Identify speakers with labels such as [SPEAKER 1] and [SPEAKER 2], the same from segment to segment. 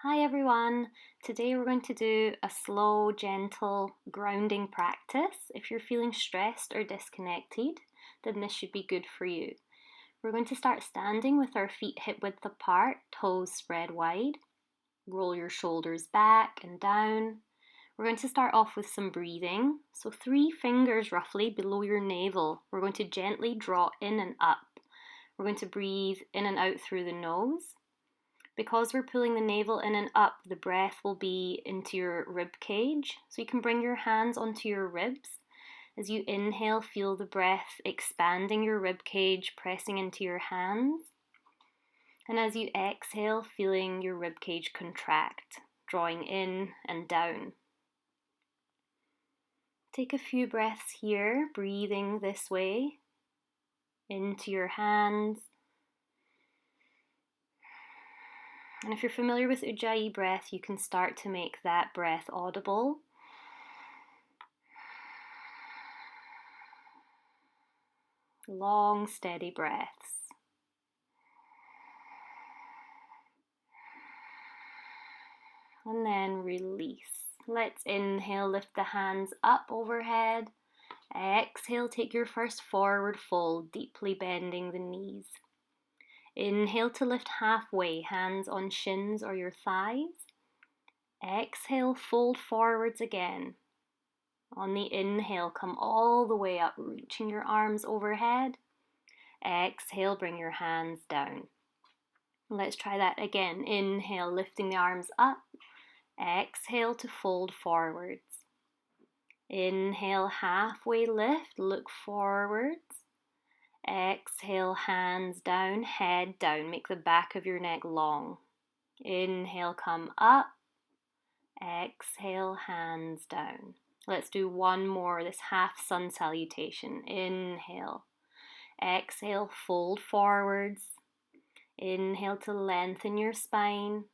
[SPEAKER 1] Hi everyone! Today we're going to do a slow, gentle grounding practice. If you're feeling stressed or disconnected, then this should be good for you. We're going to start standing with our feet hip width apart, toes spread wide. Roll your shoulders back and down. We're going to start off with some breathing. So 3 fingers roughly below your navel. We're going to gently draw in and up. We're going to breathe in and out through the nose. Because we're pulling the navel in and up, the breath will be into your rib cage. So you can bring your hands onto your ribs. As you inhale, feel the breath expanding your rib cage, pressing into your hands. And as you exhale, feeling your rib cage contract, drawing in and down. Take a few breaths here, breathing this way, into your hands. And if you're familiar with Ujjayi breath, you can start to make that breath audible. Long, steady breaths. And then release. Let's inhale, lift the hands up overhead. Exhale, take your first forward fold, deeply bending the knees. Inhale to lift halfway, hands on shins or your thighs. Exhale, fold forwards again. On the inhale, come all the way up, reaching your arms overhead. Exhale, bring your hands down. Let's try that again. Inhale, lifting the arms up. Exhale to fold forwards. Inhale, halfway lift, look forwards. Exhale, hands down, head down. Make the back of your neck long. Inhale, come up. Exhale, hands down. Let's do one more, this half sun salutation. Inhale. Exhale, fold forwards. Inhale to lengthen your spine.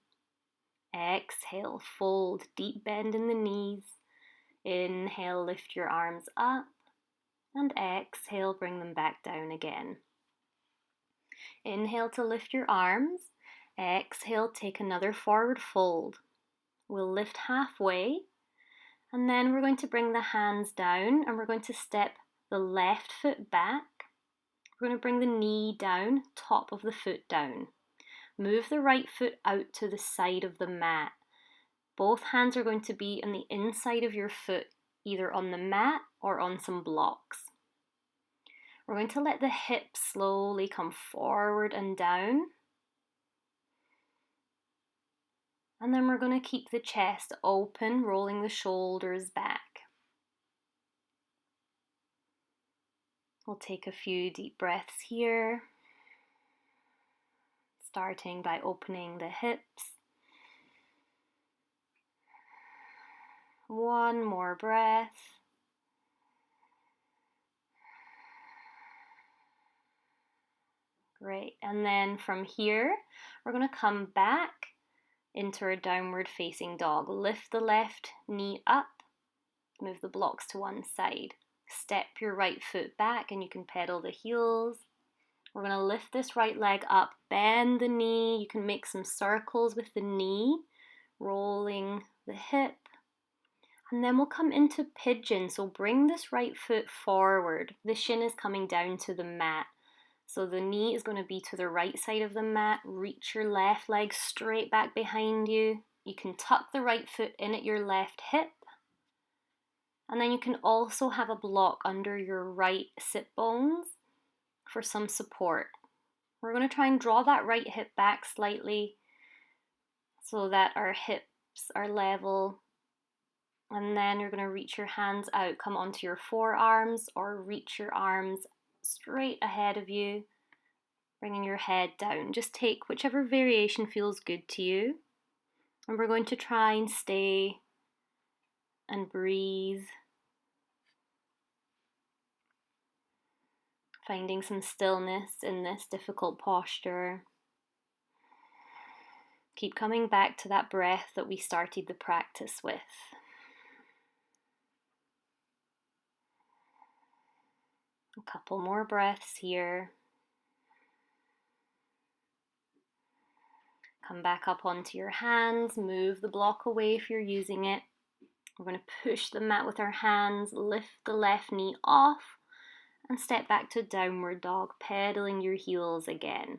[SPEAKER 1] Exhale, fold, deep bend in the knees. Inhale, lift your arms up. And exhale, bring them back down again. Inhale to lift your arms. Exhale, take another forward fold. We'll lift halfway. And then we're going to bring the hands down and we're going to step the left foot back. We're going to bring the knee down, top of the foot down. Move the right foot out to the side of the mat. Both hands are going to be on the inside of your foot, either on the mat or on some blocks. We're going to let the hips slowly come forward and down. And then we're going to keep the chest open, rolling the shoulders back. We'll take a few deep breaths here, starting by opening the hips. One more breath. Great. And then from here, we're going to come back into a downward facing dog. Lift the left knee up. Move the blocks to one side. Step your right foot back and you can pedal the heels. We're going to lift this right leg up, bend the knee. You can make some circles with the knee, rolling the hip. And then we'll come into pigeon. So bring this right foot forward. The shin is coming down to the mat. So the knee is going to be to the right side of the mat. Reach your left leg straight back behind you. You can tuck the right foot in at your left hip. And then you can also have a block under your right sit bones for some support. We're going to try and draw that right hip back slightly so that our hips are level. And then you're going to reach your hands out, come onto your forearms or reach your arms straight ahead of you, bringing your head down. Just take whichever variation feels good to you. And we're going to try and stay and breathe, finding some stillness in this difficult posture. Keep coming back to that breath that we started the practice with. A couple more breaths here. Come back up onto your hands, move the block away if you're using it. We're going to push the mat with our hands, lift the left knee off, and step back to downward dog, pedaling your heels again.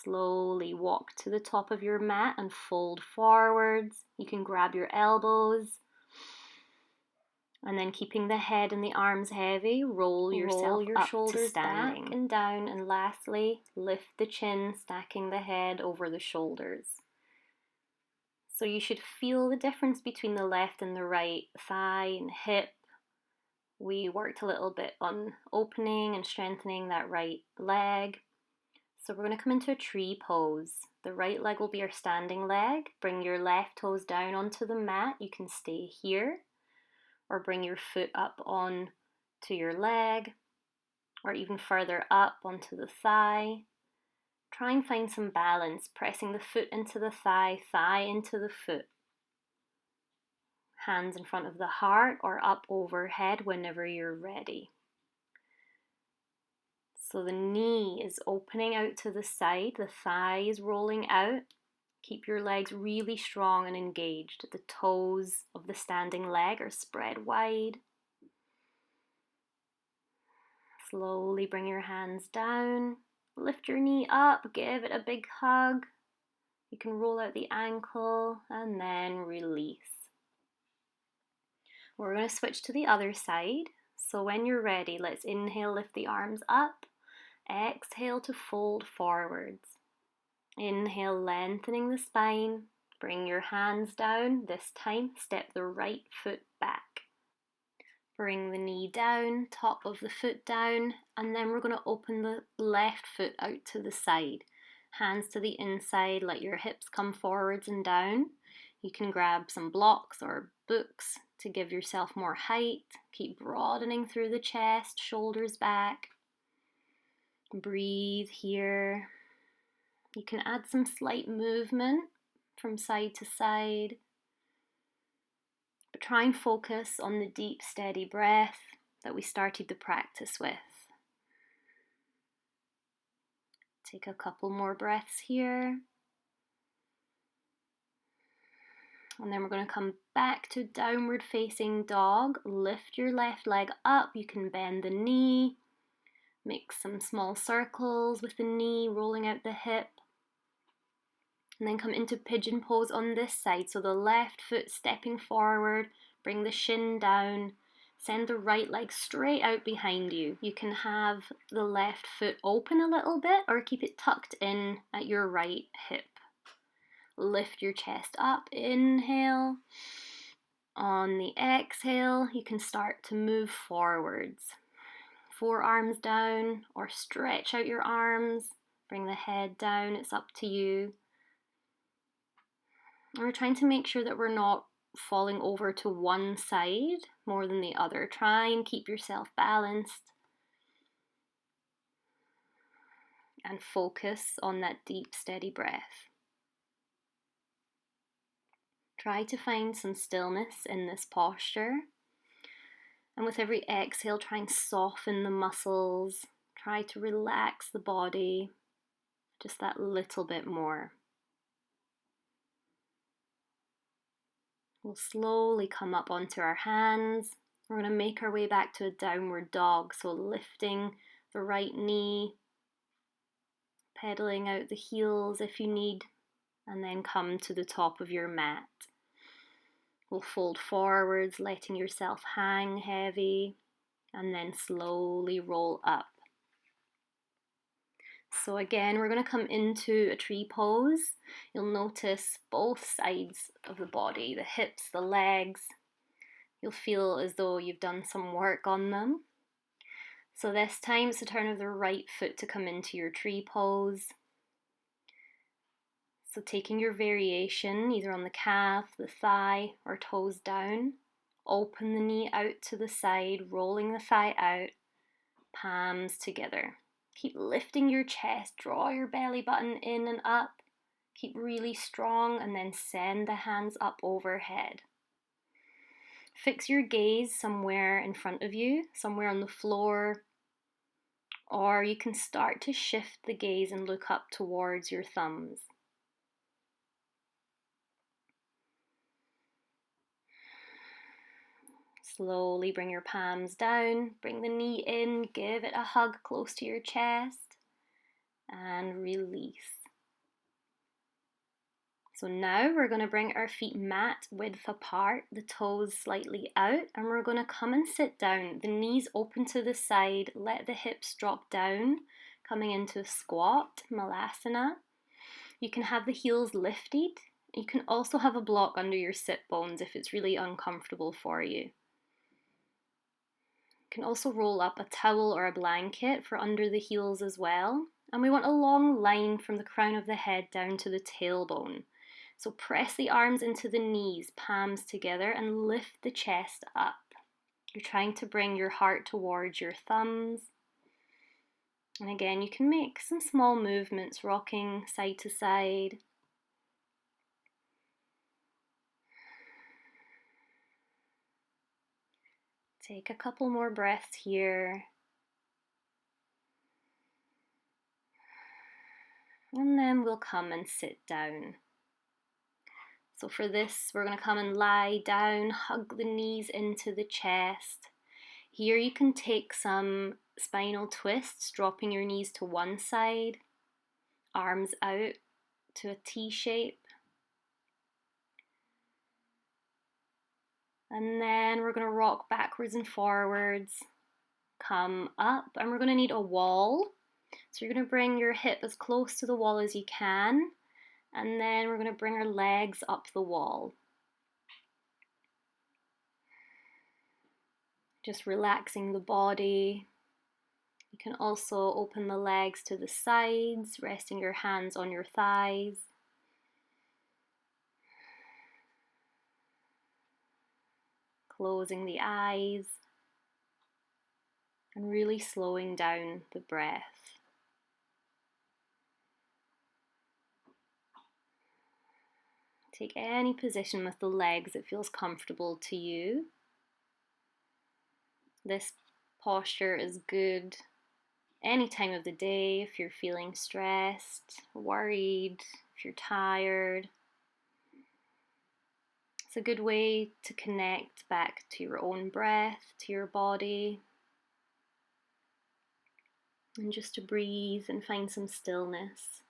[SPEAKER 1] Slowly walk to the top of your mat and fold forwards. You can grab your elbows. And then keeping the head and the arms heavy, roll your shoulders back and down. And lastly, lift the chin, stacking the head over the shoulders. So you should feel the difference between the left and the right thigh and hip. We worked a little bit on opening and strengthening that right leg. So we're going to come into a tree pose. The right leg will be our standing leg. Bring your left toes down onto the mat. You can stay here, or bring your foot up on to your leg, or even further up onto the thigh. Try and find some balance, pressing the foot into the thigh, thigh into the foot. Hands in front of the heart or up overhead whenever you're ready. So the knee is opening out to the side, the thigh is rolling out. Keep your legs really strong and engaged. The toes of the standing leg are spread wide. Slowly bring your hands down. Lift your knee up, give it a big hug. You can roll out the ankle and then release. We're going to switch to the other side. So when you're ready, let's inhale, lift the arms up. Exhale to fold forwards. Inhale, lengthening the spine. Bring your hands down. This time, step the right foot back. Bring the knee down, top of the foot down, and then we're going to open the left foot out to the side. Hands to the inside, let your hips come forwards and down. You can grab some blocks or books to give yourself more height. Keep broadening through the chest, shoulders back. Breathe here. You can add some slight movement from side to side, but try and focus on the deep, steady breath that we started the practice with. Take a couple more breaths here. And then we're going to come back to downward facing dog. Lift your left leg up. You can bend the knee. Make some small circles with the knee, rolling out the hip. And then come into pigeon pose on this side. So the left foot stepping forward, bring the shin down, send the right leg straight out behind you. You can have the left foot open a little bit or keep it tucked in at your right hip. Lift your chest up, inhale. On the exhale, you can start to move forwards. Forearms down or stretch out your arms. Bring the head down, it's up to you. And we're trying to make sure that we're not falling over to one side more than the other. Try and keep yourself balanced. And focus on that deep, steady breath. Try to find some stillness in this posture. And with every exhale, try and soften the muscles. Try to relax the body just that little bit more. We'll slowly come up onto our hands. We're going to make our way back to a downward dog. So lifting the right knee, pedaling out the heels if you need, and then come to the top of your mat. We'll fold forwards, letting yourself hang heavy, and then slowly roll up. So again, we're going to come into a tree pose. You'll notice both sides of the body, the hips, the legs. You'll feel as though you've done some work on them. So this time it's the turn of the right foot to come into your tree pose. So taking your variation, either on the calf, the thigh, or toes down, open the knee out to the side, rolling the thigh out, palms together. Keep lifting your chest, draw your belly button in and up. Keep really strong and then send the hands up overhead. Fix your gaze somewhere in front of you, somewhere on the floor, or you can start to shift the gaze and look up towards your thumbs. Slowly bring your palms down, bring the knee in, give it a hug close to your chest, and release. So now we're going to bring our feet mat width apart, the toes slightly out, and we're going to come and sit down. The knees open to the side, let the hips drop down, coming into a squat, malasana. You can have the heels lifted. You can also have a block under your sit bones if it's really uncomfortable for you. You can also roll up a towel or a blanket for under the heels as well. And we want a long line from the crown of the head down to the tailbone. So press the arms into the knees, palms together, and lift the chest up. You're trying to bring your heart towards your thumbs. And again, you can make some small movements, rocking side to side. Take a couple more breaths here. And then we'll come and sit down. So for this, we're going to come and lie down, hug the knees into the chest. Here you can take some spinal twists, dropping your knees to one side, arms out to a T shape. And then we're going to rock backwards and forwards, come up, and we're going to need a wall. So you're going to bring your hip as close to the wall as you can. And then we're going to bring our legs up the wall. Just relaxing the body. You can also open the legs to the sides, resting your hands on your thighs. Closing the eyes. And really slowing down the breath. Take any position with the legs that feels comfortable to you. This posture is good any time of the day if you're feeling stressed, worried, if you're tired. It's a good way to connect back to your own breath, to your body, and just to breathe and find some stillness.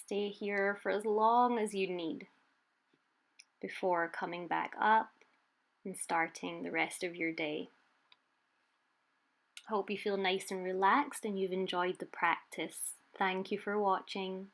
[SPEAKER 1] Stay here for as long as you need before coming back up and starting the rest of your day. I hope you feel nice and relaxed and you've enjoyed the practice. Thank you for watching.